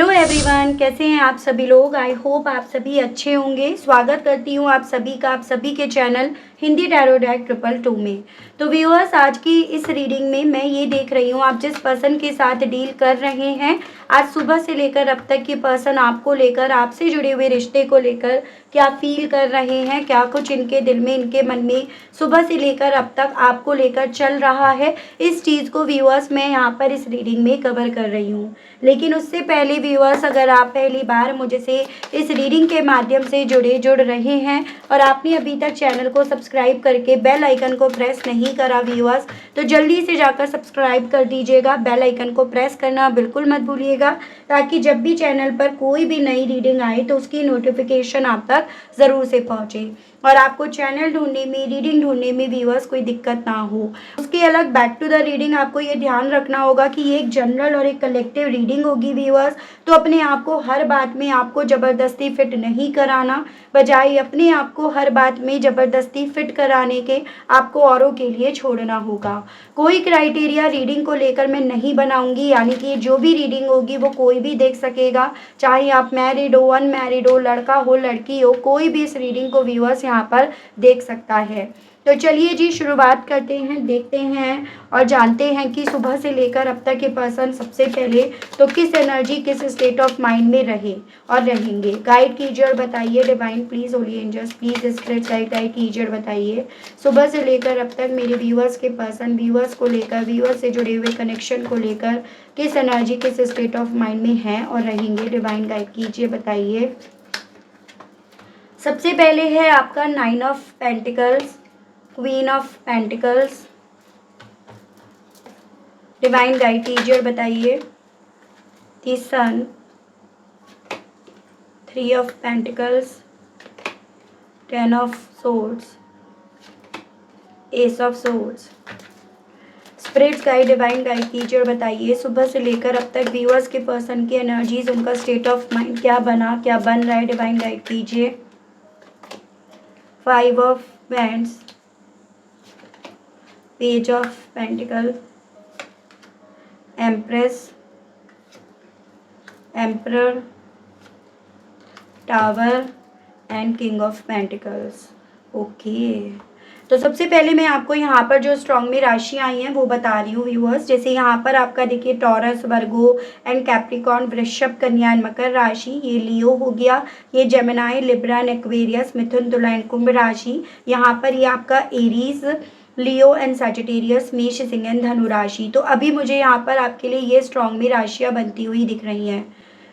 Hello everyone, कैसे हैं आप सभी लोग। आई होप आप सभी अच्छे होंगे। स्वागत करती हूँ आप सभी का आप सभी के चैनल हिंदी टैरो डेक 222 में। तो व्यूअर्स, आज की इस रीडिंग में मैं ये देख रही हूँ आप जिस पर्सन के साथ डील कर रहे हैं, आज सुबह से लेकर अब तक के पर्सन आपको लेकर, आपसे जुड़े हुए रिश्ते को लेकर क्या फील कर रहे हैं, क्या कुछ इनके दिल में, इनके मन में सुबह से लेकर अब तक आपको लेकर चल रहा है, इस चीज़ को व्यूअर्स मैं यहाँ पर इस रीडिंग में कवर कर रही हूँ। लेकिन उससे पहले व्यूअर्स, अगर आप पहली बार मुझसे इस रीडिंग के माध्यम से जुड़ रहे हैं और आपने अभी तक चैनल को सब्सक्राइब करके बेल आइकन को प्रेस नहीं करा व्यूअर्स, तो जल्दी से जाकर सब्सक्राइब कर दीजिएगा। बेल आइकन को प्रेस करना बिल्कुल मत भूलिएगा, ताकि जब भी चैनल पर कोई भी नई रीडिंग आए तो उसकी नोटिफिकेशन आप तक ज़रूर से पहुँचे और आपको चैनल ढूंढने में, रीडिंग ढूंढने में व्यूअर्स कोई दिक्कत ना हो। उसके अलग बैक टू द रीडिंग आपको ये ध्यान रखना होगा कि ये एक जनरल और एक कलेक्टिव रीडिंग होगी व्यूअर्स। तो अपने आप को हर बात में आपको ज़बरदस्ती फिट नहीं कराना, बजाय अपने आप को हर बात में ज़बरदस्ती फिट कराने के आपको औरों के लिए छोड़ना होगा। कोई क्राइटेरिया रीडिंग को लेकर मैं नहीं बनाऊंगी, यानी कि जो भी रीडिंग होगी वो कोई भी देख सकेगा, चाहे आप मैरिड हो, अनमैरिड हो, लड़का हो, लड़की हो, कोई भी इस रीडिंग को व्यूअर्स यहाँ पर देख सकता है। तो चलिए जी, शुरुआत करते हैं, देखते हैं और जानते हैं कि सुबह से लेकर अब तक के पर्सन सबसे पहले तो किस एनर्जी, किस स्टेट ऑफ माइंड में रहे और रहेंगे। गाइड कीजिए और बताइए divine please, holy angels please, spirit guide कीजिए और बताइए सुबह से लेकर अब तक मेरे व्यूअर्स के पर्सन, व्यूअर्स को लेकर, व्यूअर्स से जुड़े हुए कनेक्शन को लेकर किस एनर्जी, किस स्टेट ऑफ माइंड में हैं और रहेंगे। डिवाइन गाइड कीजिए, बताइए। सबसे पहले है आपका 9 of pentacles, queen of pentacles. Divine guide कीजिए और बताइए। The sun, 3 of pentacles, 10 of swords, ace of swords. Spirits guide, divine guide कीजिए और बताइए सुबह से लेकर अब तक व्यूअर्स के पर्सन की एनर्जीज, उनका स्टेट ऑफ माइंड क्या बना, क्या बन रहा है। डिवाइन गाइड कीजिए। 5 of wands, page of pentacle, empress, emperor, tower and king of pentacles. Okay, तो सबसे पहले मैं आपको यहाँ पर जो स्ट्रॉन्ग में राशि आई हैं वो बता रही हूँ व्यूअर्स। जैसे यहाँ पर आपका देखिए टॉरस, वर्गो एंड कैप्रिकॉर्न, वृषभ, कन्या एंड मकर राशि, ये लियो हो गया, ये जेमिनाई, लिब्रा एंड एक्वेरियस, मिथुन, तुला एंड कुंभ राशि। यहाँ पर ये आपका एरीज, लियो एंड सैजिटेरियस, मेष, सिंह एंड धनु राशि। तो अभी मुझे यहाँ पर आपके लिए ये स्ट्रॉन्ग में राशियाँ बनती हुई दिख रही हैं।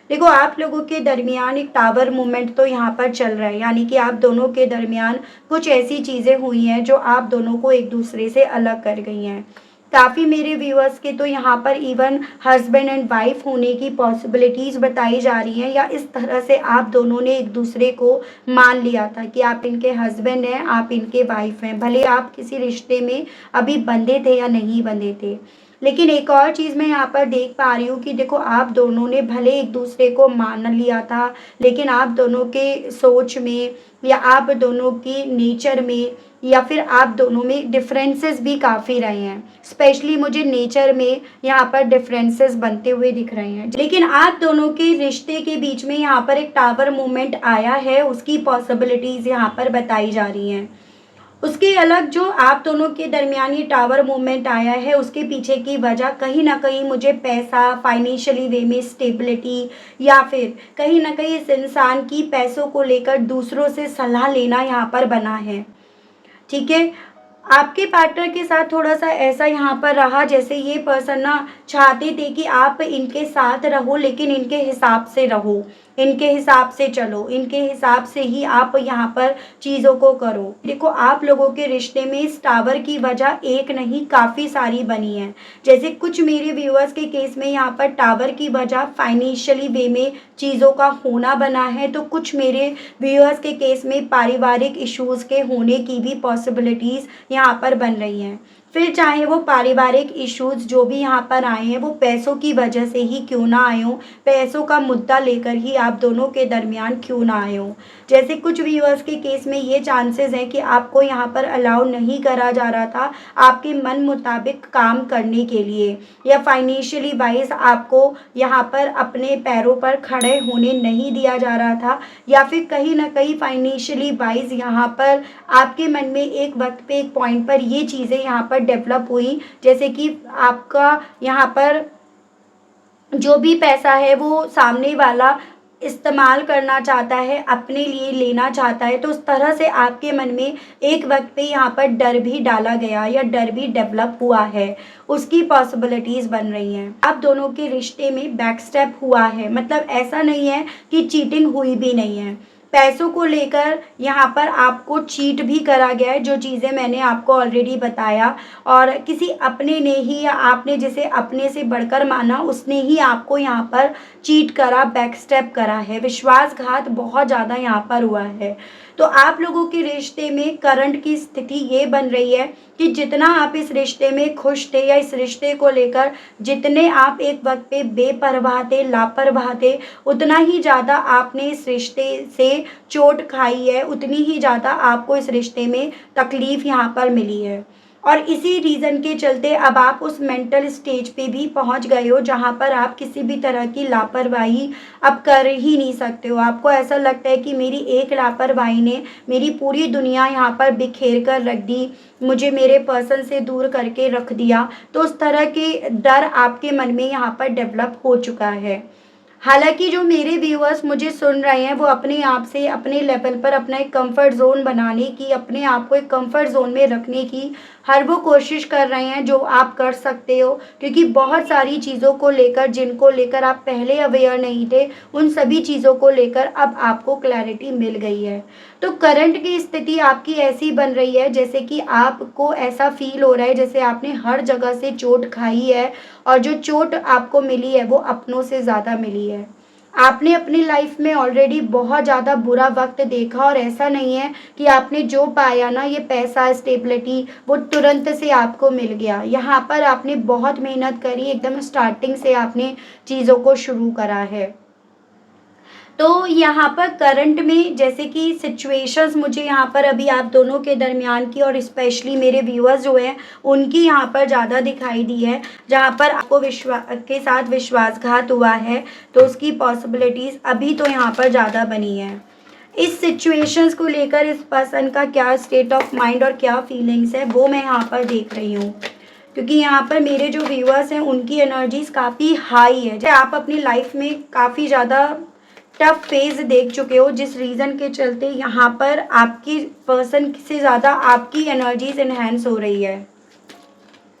देखो, आप लोगों के दरमियान एक टावर मूवमेंट तो यहाँ पर चल रहा है, यानी कि आप दोनों के दरमियान कुछ ऐसी चीज़ें हुई हैं जो आप दोनों को एक दूसरे से अलग कर गई हैं। काफ़ी मेरे व्यूअर्स के तो यहाँ पर इवन हस्बैंड एंड वाइफ होने की पॉसिबिलिटीज़ बताई जा रही हैं, या इस तरह से आप दोनों ने एक दूसरे को मान लिया था कि आप इनके हस्बैंड हैं, आप इनके वाइफ हैं, भले आप किसी रिश्ते में अभी बंधे थे या नहीं बंधे थे। लेकिन एक और चीज़ मैं यहाँ पर देख पा रही हूँ कि देखो, आप दोनों ने भले एक दूसरे को मान लिया था, लेकिन आप दोनों के सोच में या आप दोनों की नेचर में या फिर आप दोनों में डिफरेंसेस भी काफ़ी रहे हैं। स्पेशली मुझे नेचर में यहाँ पर डिफरेंसेस बनते हुए दिख रहे हैं। लेकिन आप दोनों के रिश्ते के बीच में यहाँ पर एक टावर मूवमेंट आया है, उसकी पॉसिबिलिटीज़ यहाँ पर बताई जा रही हैं। उसके अलग जो आप दोनों के दरमियान ये टावर मूवमेंट आया है, उसके पीछे की वजह कहीं ना कहीं मुझे पैसा, फाइनेंशियली वे में स्टेबिलिटी, या फिर कहीं ना कहीं इस इंसान की पैसों को लेकर दूसरों से सलाह लेना यहाँ पर बना है। ठीक है, आपके पार्टनर के साथ थोड़ा सा ऐसा यहाँ पर रहा जैसे ये पर्सन ना चाहते थे कि आप इनके साथ रहो, लेकिन इनके हिसाब से रहो, इनके हिसाब से चलो, इनके हिसाब से ही आप यहाँ पर चीज़ों को करो। देखो, आप लोगों के रिश्ते में इस टावर की वजह एक नहीं काफ़ी सारी बनी है। जैसे कुछ मेरे व्यूअर्स के केस में यहाँ पर टावर की वजह फाइनेंशियली वे में चीज़ों का होना बना है, तो कुछ मेरे व्यूअर्स के केस में पारिवारिक इश्यूज़ के होने की भी पॉसिबिलिटीज़ यहाँ पर बन रही हैं। फिर चाहे वो पारिवारिक इश्यूज़ जो भी यहाँ पर आए हैं वो पैसों की वजह से ही क्यों ना आए हों, पैसों का मुद्दा लेकर ही आप दोनों के दरमियान क्यों ना आए हों। जैसे कुछ व्यूअर्स के केस में ये चांसेस हैं कि आपको यहाँ पर अलाउ नहीं करा जा रहा था आपके मन मुताबिक काम करने के लिए, या फाइनेंशियली वाइज़ आपको यहाँ पर अपने पैरों पर खड़े होने नहीं दिया जा रहा था, या फिर कहीं न कहीं फाइनेंशियली वाइज़ यहाँ पर आपके मन में एक वक़्त पे एक पॉइंट पर ये चीज़ें यहाँ पर डेवलप हुई, जैसे कि आपका यहाँ पर जो भी पैसा है वो सामने वाला इस्तेमाल करना चाहता है, अपने लिए लेना चाहता है, तो उस तरह से आपके मन में एक वक़्त पे यहाँ पर डर भी डाला गया या डर भी डेवलप हुआ है, उसकी पॉसिबिलिटीज़ बन रही हैं। आप दोनों के रिश्ते में बैक स्टेप हुआ है, मतलब ऐसा नहीं है कि चीटिंग हुई भी नहीं है। पैसों को लेकर यहाँ पर आपको चीट भी करा गया है, जो चीज़ें मैंने आपको ऑलरेडी बताया, और किसी अपने ने ही या आपने जिसे अपने से बढ़कर माना उसने ही आपको यहाँ पर चीट करा, बैक स्टेप करा है, विश्वासघात बहुत ज़्यादा यहाँ पर हुआ है। तो आप लोगों के रिश्ते में करंट की स्थिति ये बन रही है कि जितना आप इस रिश्ते में खुश थे या इस रिश्ते को लेकर जितने आप एक वक्त पे बेपरवाह थे, लापरवाह थे, उतना ही ज़्यादा आपने इस रिश्ते से चोट खाई है, उतनी ही ज़्यादा आपको इस रिश्ते में तकलीफ़ यहाँ पर मिली है। और इसी रीज़न के चलते अब आप उस मेंटल स्टेज पे भी पहुंच गए हो जहां पर आप किसी भी तरह की लापरवाही अब कर ही नहीं सकते हो। आपको ऐसा लगता है कि मेरी एक लापरवाही ने मेरी पूरी दुनिया यहाँ पर बिखेर कर रख दी, मुझे मेरे पर्सन से दूर करके रख दिया। तो उस तरह के डर आपके मन में यहाँ पर डेवलप हो चुका है। हालाँकि जो मेरे व्यूअर्स मुझे सुन रहे हैं वो अपने आप से अपने लेवल पर अपना एक कंफर्ट ज़ोन बनाने की, अपने आप को एक कंफर्ट ज़ोन में रखने की हर वो कोशिश कर रहे हैं जो आप कर सकते हो, क्योंकि बहुत सारी चीज़ों को लेकर जिनको लेकर आप पहले अवेयर नहीं थे, उन सभी चीज़ों को लेकर अब आपको क्लैरिटी मिल गई है। तो करंट की स्थिति आपकी ऐसी बन रही है जैसे कि आपको ऐसा फ़ील हो रहा है जैसे आपने हर जगह से चोट खाई है, और जो चोट आपको मिली है वो अपनों से ज़्यादा मिली है। आपने अपनी लाइफ में ऑलरेडी बहुत ज़्यादा बुरा वक़्त देखा, और ऐसा नहीं है कि आपने जो पाया ना ये पैसा, स्टेबिलिटी वो तुरंत से आपको मिल गया। यहाँ पर आपने बहुत मेहनत करी, एकदम स्टार्टिंग से आपने चीज़ों को शुरू करा है। तो यहाँ पर करंट में जैसे कि सिचुएशंस मुझे यहाँ पर अभी आप दोनों के दरमियान की, और स्पेशली मेरे व्यूअर्स जो हैं उनकी यहाँ पर ज़्यादा दिखाई दी है, जहाँ पर आपको के साथ विश्वासघात हुआ है, तो उसकी पॉसिबिलिटीज़ अभी तो यहाँ पर ज़्यादा बनी है। इस सिचुएशंस को लेकर इस पर्सन का क्या स्टेट ऑफ माइंड और क्या फीलिंग्स है वो मैं यहाँ पर देख रही हूँ, क्योंकि यहाँ पर मेरे जो व्यूअर्स हैं उनकी एनर्जीज काफ़ी हाई है। जैसे आप अपनी लाइफ में काफ़ी ज़्यादा टफ फेज़ देख चुके हो, जिस रीज़न के चलते यहाँ पर आपकी पर्सन से ज़्यादा आपकी एनर्जीज इन्हेंस हो रही है।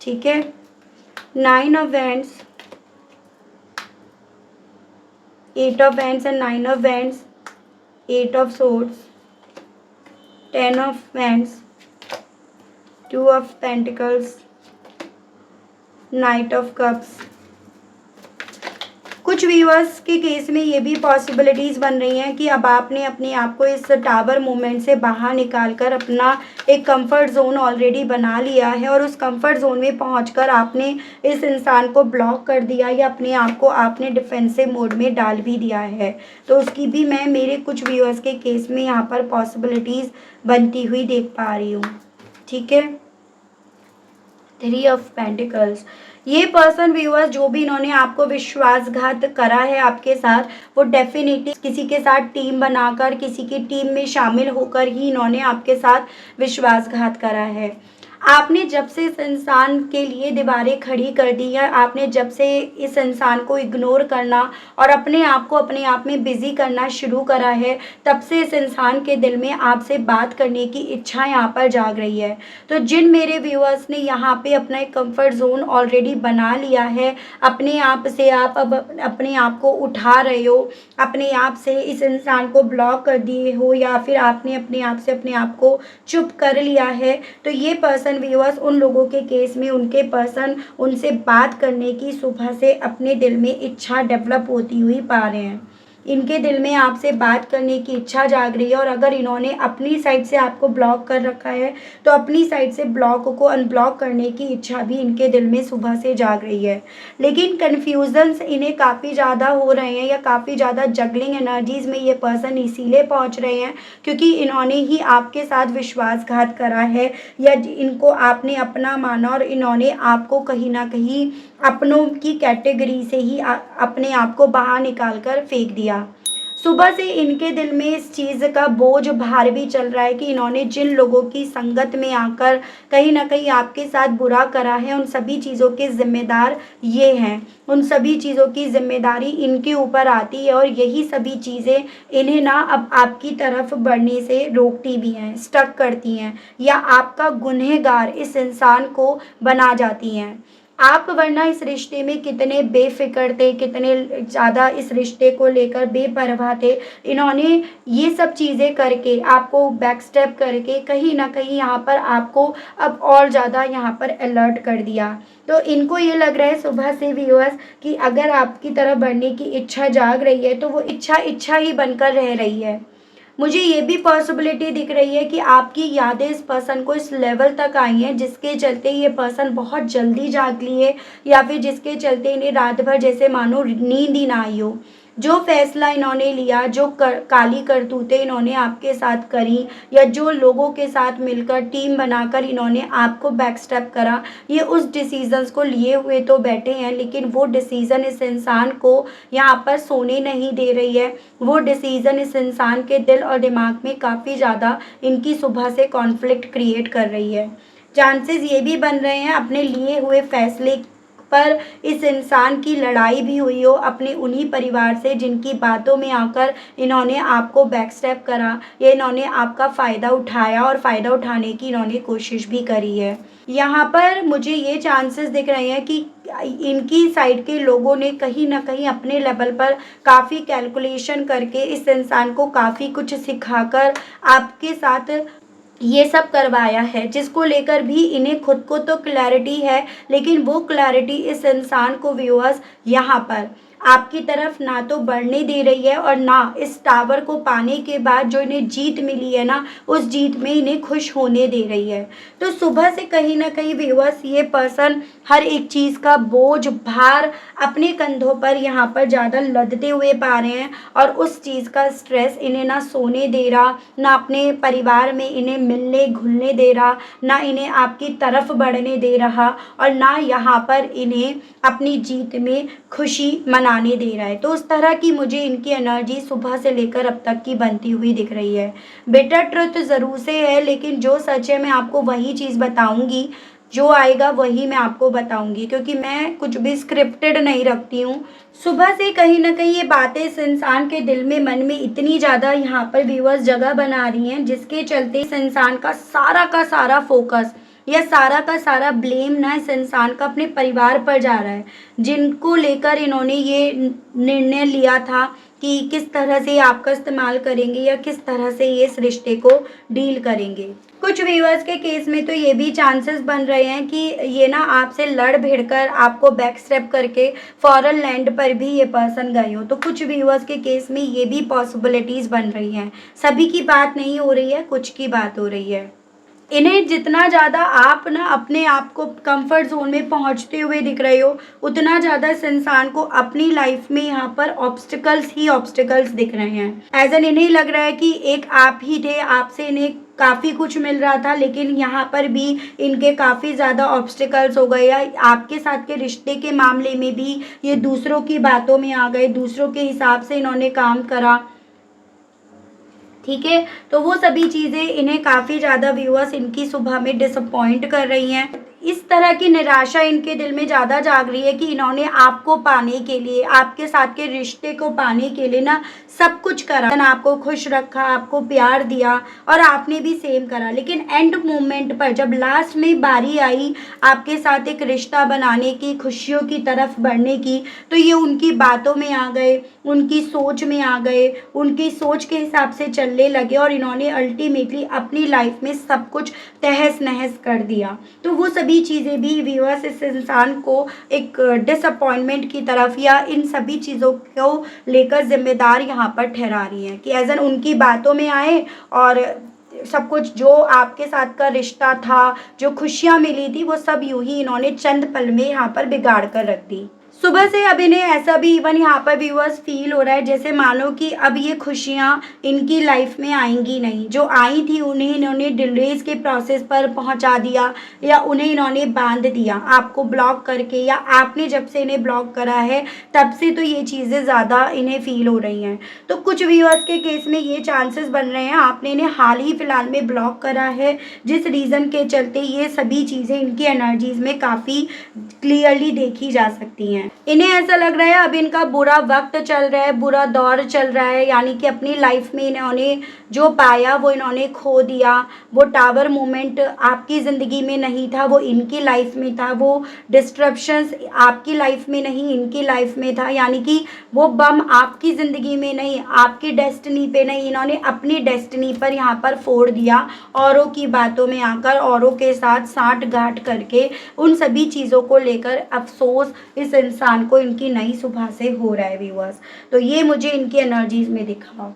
ठीक है, 9 of wands, 8 of wands and 9 of wands, 8 of swords, 10 of wands, 2 of pentacles, night of cups. कुछ व्यूअर्स के केस में ये भी पॉसिबिलिटीज़ बन रही हैं कि अब आपने अपने आप को इस टावर मूवमेंट से बाहर निकाल कर अपना एक कंफर्ट ज़ोन ऑलरेडी बना लिया है, और उस कंफर्ट ज़ोन में पहुंचकर आपने इस इंसान को ब्लॉक कर दिया या अपने आप को आपने डिफेंसिव मोड में डाल भी दिया है। तो उसकी भी मैं मेरे कुछ व्यूअर्स के केस में यहाँ पर पॉसिबिलिटीज़ बनती हुई देख पा रही हूँ। ठीक है, 3 ऑफ पेंटिकल्स। ये पर्सन व्यूअर्स जो भी इन्होंने आपको विश्वासघात करा है आपके साथ, वो डेफिनेटली किसी के साथ टीम बनाकर, किसी की टीम में शामिल होकर ही इन्होंने आपके साथ विश्वासघात करा है। आपने जब से इस इंसान के लिए दीवारें खड़ी कर दी है, आपने जब से इस इंसान को इग्नोर करना और अपने आप को अपने आप में बिज़ी करना शुरू करा है, तब से इस इंसान के दिल में आपसे बात करने की इच्छा यहाँ पर जाग रही है। तो जिन मेरे व्यूअर्स ने यहाँ पे अपना एक कंफर्ट जोन ऑलरेडी बना लिया है, अपने आप से आप अब अपने आप को उठा रहे हो, अपने आप से इस इंसान को ब्लॉक कर दिए हो, या फिर आपने अपने आप से अपने आप को चुप कर लिया है, तो ये पर्सन व्यूअर्स उन लोगों के केस में उनके पर्सन उनसे बात करने की सुबह से अपने दिल में इच्छा डेवलप होती हुई पा रहे हैं। इनके दिल में आपसे बात करने की इच्छा जाग रही है, और अगर इन्होंने अपनी साइड से आपको ब्लॉक कर रखा है तो अपनी साइड से ब्लॉक को अनब्लॉक करने की इच्छा भी इनके दिल में सुबह से जाग रही है। लेकिन कन्फ्यूजन्स इन्हें काफ़ी ज़्यादा हो रहे हैं, या काफ़ी ज़्यादा जगलिंग एनर्जीज़ में ये पर्सन इसीलिए पहुंच रहे हैं क्योंकि इन्होंने ही आपके साथ विश्वासघात करा है, या इनको आपने अपना माना और इन्होंने आपको कहीं ना कहीं अपनों की कैटेगरी से ही अपने आप को बाहर निकाल कर फेंक दिया। सुबह से इनके दिल में इस चीज़ का बोझ भार भी चल रहा है कि इन्होंने जिन लोगों की संगत में आकर कहीं न कहीं आपके साथ बुरा करा है, उन सभी चीज़ों के ज़िम्मेदार ये हैं। उन सभी चीज़ों की ज़िम्मेदारी इनके ऊपर आती है, और यही सभी चीज़ें इन्हें ना अब आपकी तरफ बढ़ने से रोकती भी हैं, स्टक करती हैं, या आपका गुनहगार इस इंसान को बना जाती हैं। आप वरना इस रिश्ते में कितने बेफ़िक्र थे, कितने ज़्यादा इस रिश्ते को लेकर बेपरवाह थे। इन्होंने ये सब चीज़ें करके, आपको बैक स्टेप करके कहीं न कहीं यहाँ पर आपको अब और ज़्यादा यहाँ पर अलर्ट कर दिया। तो इनको ये लग रहा है सुबह से व्यूअर्स कि अगर आपकी तरफ बढ़ने की इच्छा जाग रही है तो वो इच्छा ही बनकर रह रही है। मुझे ये भी पॉसिबिलिटी दिख रही है कि आपकी यादें इस पर्सन को इस लेवल तक आई हैं जिसके चलते ये पर्सन बहुत जल्दी जाग लिए, या फिर जिसके चलते इन्हें रात भर जैसे मानो नींद ही ना आई हो। जो फैसला इन्होंने लिया, जो काली करतूतें इन्होंने आपके साथ करी, या जो लोगों के साथ मिलकर टीम बनाकर इन्होंने आपको बैकस्टेप करा, ये उस डिसीजंस को लिए हुए तो बैठे हैं, लेकिन वो डिसीज़न इस इंसान को यहाँ पर सोने नहीं दे रही है। वो डिसीज़न इस इंसान के दिल और दिमाग में काफ़ी ज़्यादा इनकी सुबह से कॉन्फ्लिक्ट क्रिएट कर रही है। चांसेस ये भी बन रहे हैं अपने लिए हुए फैसले पर इस इंसान की लड़ाई भी हुई हो अपने उन्हीं परिवार से जिनकी बातों में आकर इन्होंने आपको बैकस्टेप करा, या इन्होंने आपका फ़ायदा उठाया और फ़ायदा उठाने की इन्होंने कोशिश भी करी है। यहाँ पर मुझे ये चांसेस दिख रहे हैं कि इनकी साइड के लोगों ने कहीं न कहीं अपने लेवल पर काफ़ी कैलकुलेशन करके इस इंसान को काफ़ी कुछ सिखाकर आपके साथ ये सब करवाया है, जिसको लेकर भी इन्हें खुद को तो क्लैरिटी है, लेकिन वो क्लैरिटी इस इंसान को व्यूअर्स यहाँ पर आपकी तरफ ना तो बढ़ने दे रही है, और ना इस टावर को पाने के बाद जो इन्हें जीत मिली है ना, उस जीत में इन्हें खुश होने दे रही है। तो सुबह से कहीं ना कहीं व्यूअर्स ये पर्सन हर एक चीज़ का बोझ भार अपने कंधों पर यहाँ पर ज़्यादा लदते हुए पा रहे हैं, और उस चीज़ का स्ट्रेस इन्हें ना सोने दे रहा, ना अपने परिवार में इन्हें मिलने घुलने दे रहा, ना इन्हें आपकी तरफ बढ़ने दे रहा, और ना यहाँ पर इन्हें अपनी जीत में खुशी मनाने दे रहा है। तो उस तरह की मुझे इनकी एनर्जी सुबह से लेकर अब तक की बनती हुई दिख रही है। बेटर ट्रुथ ज़रूर से है, लेकिन जो सच है मैं आपको वही चीज़ बताऊंगी, जो आएगा वही मैं आपको बताऊंगी, क्योंकि मैं कुछ भी स्क्रिप्टेड नहीं रखती हूँ। सुबह से कहीं ना कहीं ये बातें इस इंसान के दिल में मन में इतनी ज़्यादा यहाँ पर व्यूअर्स जगह बना रही हैं, जिसके चलते इस इंसान का सारा फोकस या सारा का सारा ब्लेम ना इस इंसान का अपने परिवार पर जा रहा है, जिनको लेकर इन्होंने ये निर्णय लिया था कि किस तरह से आपका इस्तेमाल करेंगे, या किस तरह से ये इस रिश्ते को डील करेंगे। कुछ व्यूअर्स के केस में तो ये भी चांसेस बन रहे हैं कि ये ना आपसे लड़ भिड़ कर आपको बैक स्टेप करके फॉरेन लैंड पर भी ये पर्सन गए हो। तो कुछ व्यूअर्स के केस में ये भी पॉसिबिलिटीज़ बन रही हैं। सभी की बात नहीं हो रही है, कुछ की बात हो रही है। इन्हें जितना ज़्यादा आप ना अपने आप को कंफर्ट जोन में पहुंचते हुए दिख रहे हो, उतना ज़्यादा इस इंसान को अपनी लाइफ में यहाँ पर ऑब्स्टिकल्स ही ऑब्स्टिकल्स दिख रहे हैं। एज एन इन्हें लग रहा है कि एक आप ही थे, आपसे इन्हें काफ़ी कुछ मिल रहा था, लेकिन यहाँ पर भी इनके काफ़ी ज़्यादा ऑब्स्टिकल्स हो गए, या आपके साथ के रिश्ते के मामले में भी ये दूसरों की बातों में आ गए, दूसरों के हिसाब से इन्होंने काम करा। ठीक है, तो वो सभी चीज़ें इन्हें काफ़ी ज़्यादा व्यूअर्स इनकी सुबह में डिसअपॉइंट कर रही हैं। इस तरह की निराशा इनके दिल में ज़्यादा जाग रही है कि इन्होंने आपको पाने के लिए, आपके साथ के रिश्ते को पाने के लिए ना सब कुछ करा, आपको खुश रखा, आपको प्यार दिया, और आपने भी सेम करा, लेकिन एंड मोमेंट पर जब लास्ट में बारी आई आपके साथ एक रिश्ता बनाने की, खुशियों की तरफ बढ़ने की, तो ये उनकी बातों में आ गए, उनकी सोच में आ गए, उनकी सोच के हिसाब से चलने लगे और इन्होंने अल्टीमेटली अपनी लाइफ में सब कुछ तहस नहस कर दिया। तो वो सभी चीज़ें भी व्यूअर्स इस इंसान को एक डिसअपॉइंटमेंट की तरफ या इन सभी चीज़ों को लेकर जिम्मेदार यहाँ पर ठहरा रही हैं कि एज एन उनकी बातों में आए और सब कुछ जो आपके साथ का रिश्ता था, जो खुशियाँ मिली थी, वो सब यूं ही इन्होंने चंद पल में यहाँ पर बिगाड़ कर रख दी। सुबह से अब इन्हें ऐसा भी इवन यहाँ पर व्यूअर्स फील हो रहा है जैसे मानो कि अब ये खुशियाँ इनकी लाइफ में आएंगी नहीं, जो आई थी उन्हें इन्होंने डिलीज के प्रोसेस पर पहुँचा दिया या उन्हें इन्होंने बांध दिया आपको ब्लॉक करके, या आपने जब से इन्हें ब्लॉक करा है तब से तो ये चीज़ें ज़्यादा इन्हें फील हो रही हैं। तो कुछ व्यूअर्स के केस में ये चांसेस बन रहे हैं आपने इन्हें हाल ही फिलहाल में ब्लॉक करा है, जिस रीज़न के चलते ये सभी चीज़ें इनकी एनर्जीज में काफ़ी क्लियरली देखी जा सकती हैं। इन्हें ऐसा लग रहा है अब इनका बुरा वक्त चल रहा है, बुरा दौर चल रहा है, यानी कि अपनी लाइफ में इन्होंने जो पाया वो इन्होंने खो दिया। वो टावर मोमेंट आपकी ज़िंदगी में नहीं था, वो इनकी लाइफ में था। वो डिस्ट्रप्शंस आपकी लाइफ में नहीं, इनकी लाइफ में था, यानी कि वो बम आपकी ज़िंदगी में नहीं, आपकी डेस्टिनी पे नहीं, इन्होंने अपनी डेस्टिनी पर यहाँ पर फोड़ दिया। औरों की बातों में आकर, औरों के साथ साठ गांठ करके उन सभी चीज़ों को लेकर अफसोस इस इंसान को इनकी नई सुबह से हो रहा है व्यूअर्स। तो ये मुझे इनकी एनर्जीज में दिखा।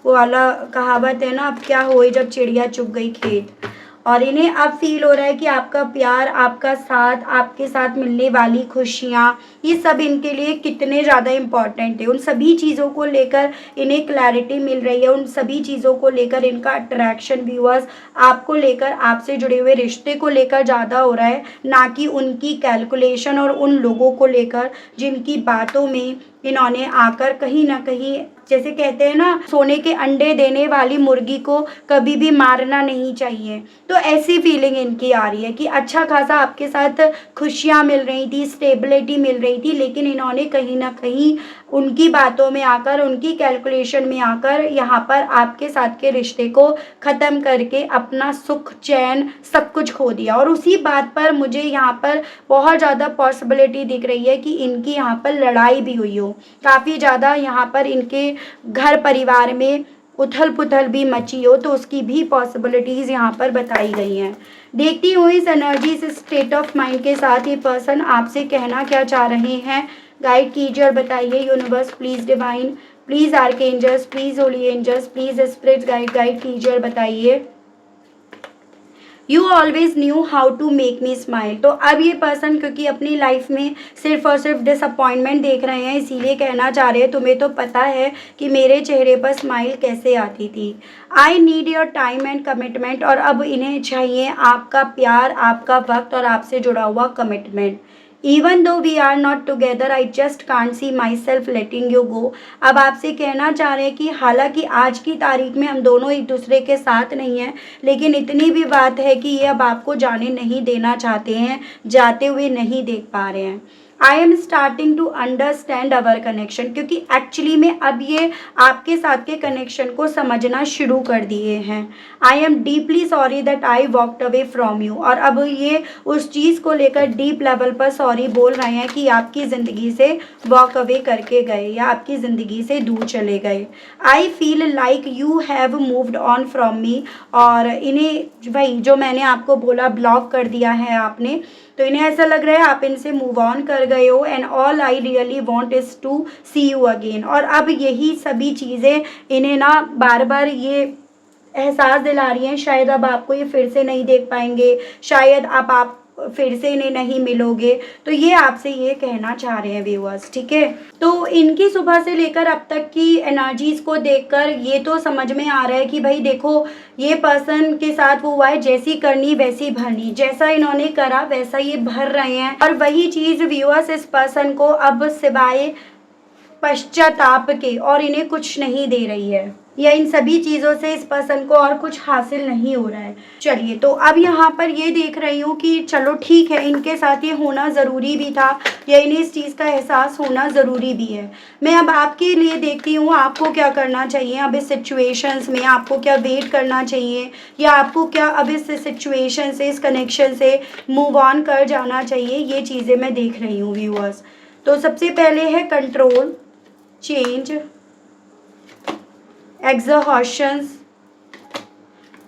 वो वाला कहावत है ना, अब क्या होए जब चिड़िया चुग गई खेत। और इन्हें अब फील हो रहा है कि आपका प्यार, आपका साथ, आपके साथ मिलने वाली खुशियाँ, ये सब इनके लिए कितने ज़्यादा इम्पॉर्टेंट है। उन सभी चीज़ों को लेकर इन्हें क्लैरिटी मिल रही है, उन सभी चीज़ों को लेकर इनका अट्रैक्शन व्यूअर्स आपको लेकर, आपसे जुड़े हुए रिश्ते को लेकर ज़्यादा हो रहा है, ना कि उनकी कैलकुलेशन और उन लोगों को लेकर जिनकी बातों में इन्होंने आकर कहीं ना कहीं, जैसे कहते हैं ना, सोने के अंडे देने वाली मुर्गी को कभी भी मारना नहीं चाहिए। तो ऐसी फीलिंग इनकी आ रही है कि अच्छा खासा आपके साथ खुशियाँ मिल रही थी, स्टेबिलिटी मिल रही थी, लेकिन इन्होंने कहीं ना कहीं उनकी बातों में आकर, उनकी कैलकुलेशन में आकर यहाँ पर आपके साथ के रिश्ते को ख़त्म करके अपना सुख, चैन, सब कुछ खो दिया। और उसी बात पर मुझे यहाँ पर बहुत ज़्यादा पॉसिबिलिटी दिख रही है कि इनकी यहाँ पर लड़ाई भी हुई हो, काफ़ी ज़्यादा यहाँ पर इनके घर परिवार में उथल पुथल भी मची हो, तो उसकी भी पॉसिबिलिटीज़ यहाँ पर बताई गई हैं। देखती हूँ इस एनर्जी, इस स्टेट ऑफ माइंड के साथ ये पर्सन आपसे कहना क्या चाह रहे हैं। गाइड कीजिए और बताइए universe, please divine, please archangels, please holy angels, please spirit guide कीजिए और बताइए। You always knew how to make me smile. तो अब ये पर्सन क्योंकि अपनी लाइफ में सिर्फ और सिर्फ डिसअपॉइंटमेंट देख रहे हैं, इसीलिए कहना चाह रहे हैं तुम्हें तो पता है कि मेरे चेहरे पर स्माइल कैसे आती थी। I need your time and commitment. और अब इन्हें चाहिए आपका प्यार, आपका वक्त और आपसे जुड़ा हुआ commitment. Even though we are not together I just can't see myself letting you go. अब आपसे कहना चाह रहे हैं कि हालांकि आज की तारीख में हम दोनों एक दूसरे के साथ नहीं हैं, लेकिन इतनी भी बात है कि ये अब आपको जाने नहीं देना चाहते हैं, जाते हुए नहीं देख पा रहे हैं। I am starting to understand our connection, क्योंकि एक्चुअली में अब ये आपके साथ के कनेक्शन को समझना शुरू कर दिए हैं। I am deeply sorry that I walked away from you. और अब ये उस चीज़ को लेकर डीप लेवल पर सॉरी बोल रहे हैं कि आपकी ज़िंदगी से वॉक अवे करके गए या आपकी ज़िंदगी से दूर चले गए। I feel like you have moved on from me. और इन्हें वही जो मैंने आपको बोला, ब्लॉक कर दिया है आपने, तो इन्हें ऐसा लग रहा है आप इनसे मूव ऑन कर गए हो। And all I really want is to see you again. और अब यही सभी चीज़ें इन्हें ना बार बार ये एहसास दिला रही हैं, शायद अब आपको ये फिर से नहीं देख पाएंगे, शायद अब आप फिर से इन्हें नहीं मिलोगे। तो ये आपसे ये कहना चाह रहे हैं व्यूअर्स, ठीक है। तो इनकी सुबह से लेकर अब तक की एनर्जीज को देखकर ये तो समझ में आ रहा है कि भाई देखो, ये पर्सन के साथ वो हुआ है, जैसी करनी वैसी भरनी, जैसा इन्होंने करा वैसा ये भर रहे हैं। और वही चीज़ व्यूअर्स इस पर्सन को अब सिवाय पश्चाताप के और इन्हें कुछ नहीं दे रही है, या इन सभी चीज़ों से इस पर्सन को और कुछ हासिल नहीं हो रहा है। चलिए, तो अब यहाँ पर ये देख रही हूँ कि चलो ठीक है, इनके साथ ये होना ज़रूरी भी था, या इन्हें इस चीज़ का एहसास होना ज़रूरी भी है। मैं अब आपके लिए देखती हूँ आपको क्या करना चाहिए अब इस सिचुएशंस में, आपको क्या वेट करना चाहिए, या आपको क्या अब इस सिचुएशन से, इस कनेक्शन से मूव ऑन कर जाना चाहिए। ये चीज़ें मैं देख रही हूँ व्यूअर्स। तो सबसे पहले है control, change, exhaustions,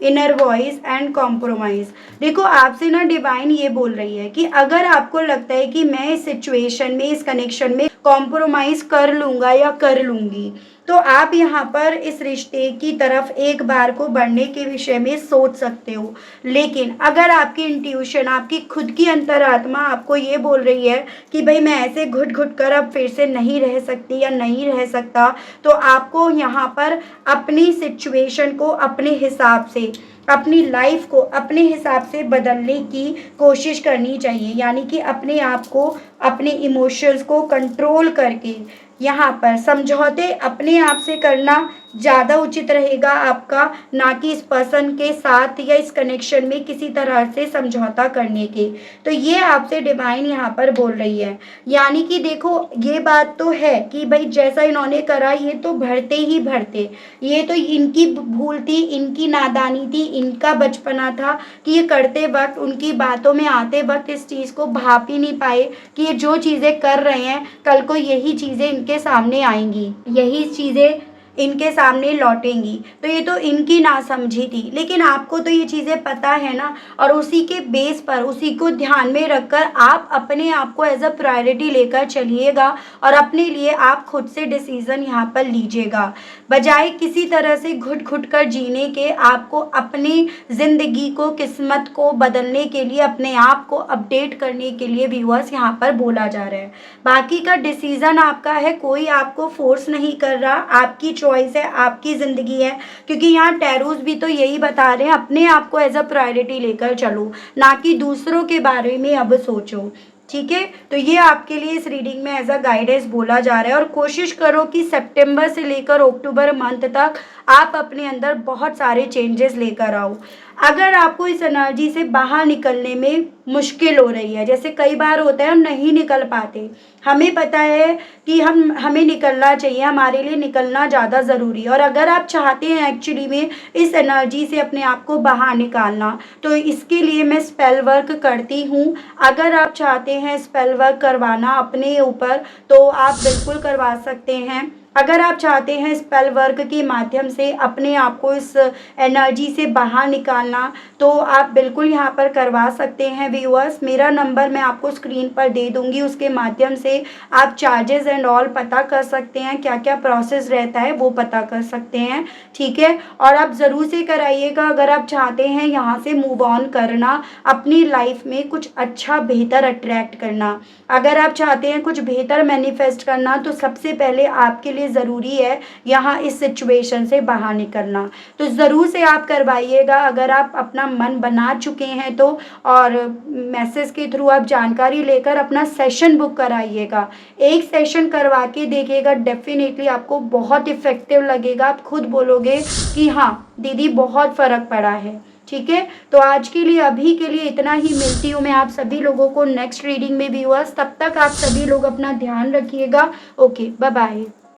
inner voice and compromise. देखो आपसे ना डिवाइन ये बोल रही है कि अगर आपको लगता है कि मैं इस सिचुएशन में, इस कनेक्शन में कॉम्प्रोमाइज कर लूँगा या कर लूँगी, तो आप यहाँ पर इस रिश्ते की तरफ एक बार को बढ़ने के विषय में सोच सकते हो। लेकिन अगर आपकी इंट्यूशन, आपकी खुद की अंतरात्मा आपको ये बोल रही है कि भाई मैं ऐसे घुट घुट कर अब फिर से नहीं रह सकती या नहीं रह सकता, तो आपको यहाँ पर अपनी सिचुएशन को अपने हिसाब से, अपनी लाइफ को अपने हिसाब से बदलने की कोशिश करनी चाहिए। यानी कि अपने आप को, अपने इमोशंस को कंट्रोल करके यहाँ पर समझौते अपने आप से करना ज़्यादा उचित रहेगा आपका, ना कि इस पर्सन के साथ या इस कनेक्शन में किसी तरह से समझौता करने के। तो ये आपसे डिवाइन यहाँ पर बोल रही है। यानी कि देखो ये बात तो है कि भाई जैसा इन्होंने करा ये तो भरते ही भरते, ये तो इनकी भूल थी, इनकी नादानी थी, इनका बचपना था कि ये करते वक्त, उनकी बातों में आते वक्त इस चीज़ को भाप ही नहीं पाए कि ये जो चीज़ें कर रहे हैं कल को यही चीज़ें इनके सामने आएंगी, यही चीज़ें इनके सामने लौटेंगी। तो ये तो इनकी नासमझी थी, लेकिन आपको तो ये चीज़ें पता है ना, और उसी के बेस पर, उसी को ध्यान में रखकर आप अपने आप को एज अ प्रायोरिटी लेकर चलिएगा और अपने लिए आप खुद से डिसीज़न यहाँ पर लीजिएगा। बजाय किसी तरह से घुट घुट कर जीने के, आपको अपनी ज़िंदगी को, किस्मत को बदलने के लिए, अपने आप को अपडेट करने के लिए व्यूअर्स यहाँ पर बोला जा रहा है। बाकी का डिसीज़न आपका है, कोई आपको फोर्स नहीं कर रहा, आपकी चॉइस है, आपकी ज़िंदगी है। क्योंकि यहाँ टैरोस भी तो यही बता रहे हैं, अपने आप को एज अ प्रायोरिटी लेकर चलो, ना कि दूसरों के बारे में अब सोचो। ठीक है, तो ये आपके लिए इस रीडिंग में एज अ गाइडेंस बोला जा रहा है। और कोशिश करो कि सितंबर से लेकर अक्टूबर मंथ तक आप अपने अंदर बहुत सारे चेंजेस लेकर आओ। अगर आपको इस एनर्जी से बाहर निकलने में मुश्किल हो रही है, जैसे कई बार होता है हम नहीं निकल पाते, हमें पता है कि हमें निकलना चाहिए, हमारे लिए निकलना ज़्यादा ज़रूरी है, और अगर आप चाहते हैं एक्चुअली में इस एनर्जी से अपने आप को बाहर निकालना, तो इसके लिए मैं स्पेल वर्क करती हूँ। अगर आप चाहते हैं स्पेल वर्क करवाना अपने ऊपर, तो आप बिल्कुल करवा सकते हैं। अगर आप चाहते हैं स्पेल वर्क के माध्यम से अपने आप को इस एनर्जी से बाहर निकालना, तो आप बिल्कुल यहाँ पर करवा सकते हैं व्यूअर्स। मेरा नंबर मैं आपको स्क्रीन पर दे दूँगी, उसके माध्यम से आप चार्जेस एंड ऑल पता कर सकते हैं, क्या क्या प्रोसेस रहता है वो पता कर सकते हैं। ठीक है, और आप ज़रूर से कराइएगा अगर आप चाहते हैं यहाँ से मूव ऑन करना, अपनी लाइफ में कुछ अच्छा बेहतर अट्रैक्ट करना। अगर आप चाहते हैं कुछ बेहतर मैनिफेस्ट करना, तो सबसे पहले आपके लिए ज़रूरी है यहाँ इस सिचुएशन से बाहर निकलना। तो ज़रूर से आप करवाइएगा अगर आप अपना मन बना चुके हैं तो, और मैसेज के थ्रू आप जानकारी लेकर अपना सेशन बुक कराइएगा। एक सेशन करवा के देखिएगा, डेफिनेटली आपको बहुत इफ़ेक्टिव लगेगा। आप खुद बोलोगे कि हाँ दीदी बहुत फ़र्क पड़ा है। ठीक है, तो आज के लिए, अभी के लिए इतना ही। मिलती हूँ मैं आप सभी लोगों को नेक्स्ट रीडिंग में व्यूअर्स। तब तक आप सभी लोग अपना ध्यान रखिएगा। Okay, bye bye.